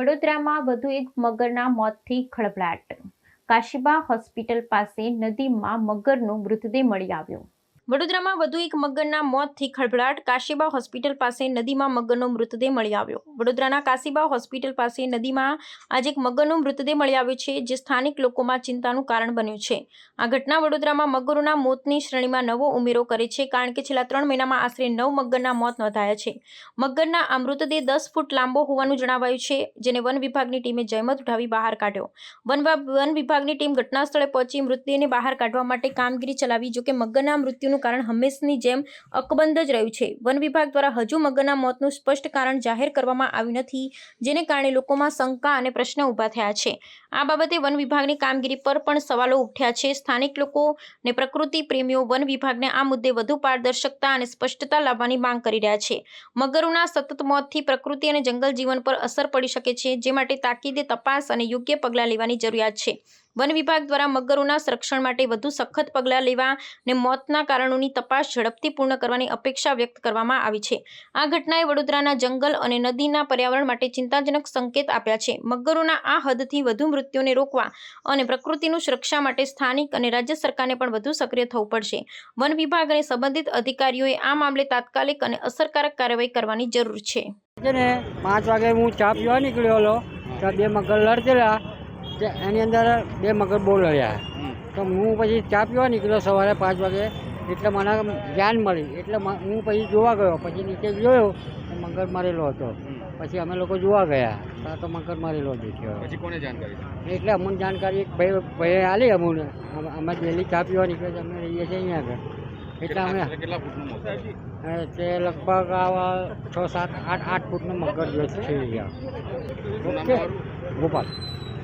વડોદરામાં વધુ એક મગરના મોતથી ખળભળાટ. કાશીબા હોસ્પિટલ પાસે નદીમાં મગરનો મૃતદેહ મળી આવ્યો. વડોદરામાં વધુ એક મગરના મોતથી ખળભળાટ. કાશીબા હોસ્પિટલ પાસે નદીમાં મગરનો મૃતદેહ મળી આવ્યો. વડોદરાના કાશીબા હોસ્પિટલ પાસે નદીમાં આજે એક મગરનો મૃતદેહ મળી આવ્યો છે, જે સ્થાનિક લોકોમાં ચિંતાનું કારણ બન્યું છે. આ ઘટના વડોદરામાં મગરોના મોતની શ્રેણીમાં નવો ઉમેરો કરે છે, કારણ કે છેલ્લા 3 મહિનામાં આશરે 9 મગરના મોત નોંધાયા છે. મગરના આ મૃતદેહ 10 ફૂટ લાંબો હોવાનું જણાવાયું છે, જેને વન વિભાગની ટીમે જહેમત ઉઠાવી બહાર કાઢ્યો. વન વિભાગની ટીમ ઘટના સ્થળે પહોંચી મૃતદેહને બહાર કાઢવા માટે કામગીરી ચલાવી. જોકે મગરના મૃત્યુનું કારણ હંમેશની જેમ અકબંધ જ રહ્યું છે. વન વિભાગ દ્વારા હજુ મગરના મોતનું સ્પષ્ટ કારણ જાહેર કરવામાં આવ્યું નથી, જેને કારણે લોકોમાં શંકા અને પ્રશ્ન ઊભા થયા છે. આ બાબતે વન વિભાગની કામગીરી પર પણ સવાલો ઉઠ્યા છે. સ્થાનિક લોકો અને પ્રકૃતિ પ્રેમીઓ વન વિભાગને આ મુદ્દે વધુ પારદર્શકતા અને સ્પષ્ટતા લાવવાની માંગ કરી રહ્યા છે. મગરોના સતત મોતથી પ્રકૃતિ અને જંગલ જીવન પર અસર પડી શકે છે, જે માટે તાકીદે તપાસ અને યોગ્ય પગલાં લેવાની જરૂરિયાત છે. વન વિભાગ દ્વારા મગરોના સંરક્ષણ માટે વધુ સખત પગલાં લેવા અને મોતના કારણોની તપાસ ઝડપથી પૂર્ણ કરવાની અપેક્ષા વ્યક્ત કરવામાં આવી છે. આ ઘટનાએ વડોદરાના જંગલ અને નદીના પર્યાવરણ માટે ચિંતાજનક સંકેત આપ્યા છે. મગરોના આ હદથી વધુ મૃત્યુને રોકવા અને પ્રકૃતિનું સુરક્ષા માટે સ્થાનિક અને રાજ્ય સરકારને પણ વધુ સક્રિય થવું પડશે. વન વિભાગ અને સંબંધિત અધિકારીઓએ આ મામલે તાત્કાલિક અને અસરકારક કાર્યવાહી કરવાની જરૂર છે. 5 વાગે હું ચા પીવા નીકળ્યો હતો તો 2 મગર લડતેલા. એની અંદર 2 મગર બહુ લડ્યા. તો હું પછી ચા પીવા નીકળ્યો સવારે 5 વાગે, એટલે મને જાન મળી. એટલે હું પછી જોવા ગયો. પછી નીચે જોયો તો મગર મારેલો હતો. પછી અમે લોકો જોવા ગયા તો મગર મારેલો દેખ્યો. પછી કોને જાણકારી? એટલે અમને જાણકારી એક ભાઈએ આલી. અમને અમે ડેલી ચા પીવા નીકળ્યા છીએ, અમે રહીએ છીએ અહીંયા આગળ. એટલે અમે કેટલા ફૂટનું મોત થયું? તે લગભગ 6, 7, 8 ફૂટનો મગર જે છે. ઓકે, ગોપાલ.